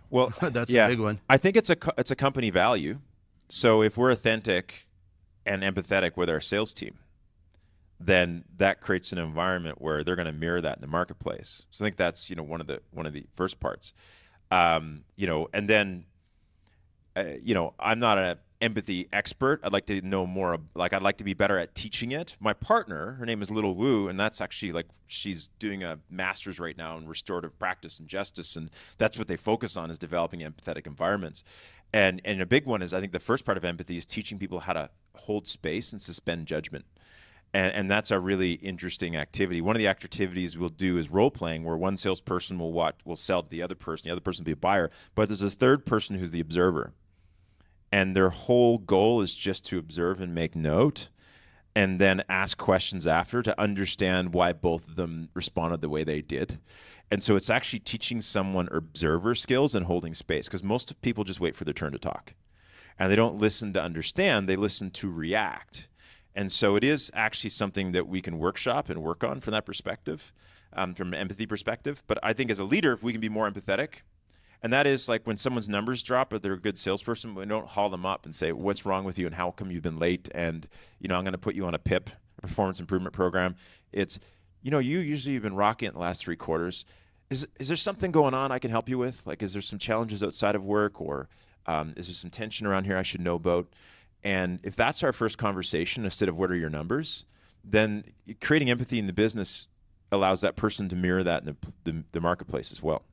Well, That's a yeah, big one. I think it's a company value. So if we're authentic and empathetic with our sales team, then that creates an environment where they're going to mirror that in the marketplace. So I think that's one of the first parts. And then I'm not an empathy expert. I'd like to know more. Like I'd like to be better at teaching it. My partner, her name is Little Wu, and that's actually like she's doing a master's right now in restorative practice and justice, and that's what they focus on is developing empathetic environments. And a big one is I think the first part of empathy is teaching people how to hold space and suspend judgment. And that's a really interesting activity. One of the activities we'll do is role playing, where one salesperson will sell to the other person will be a buyer, but there's a third person who's the observer, and their whole goal is just to observe and make note and then ask questions after to understand why both of them responded the way they did. And so it's actually teaching someone observer skills and holding space, because most people just wait for their turn to talk. And they don't listen to understand, they listen to react. And so it is actually something that we can workshop and work on from that perspective, from an empathy perspective. But I think as a leader, if we can be more empathetic, and that is like when someone's numbers drop, but they're a good salesperson, we don't haul them up and say, what's wrong with you and how come you've been late? And, I'm going to put you on a PIP, a performance improvement program. It's, you usually have been rocking it in the last 3 quarters. Is there something going on I can help you with? Like, is there some challenges outside of work, or is there some tension around here I should know about? And if that's our first conversation, instead of what are your numbers, then creating empathy in the business allows that person to mirror that in the marketplace as well.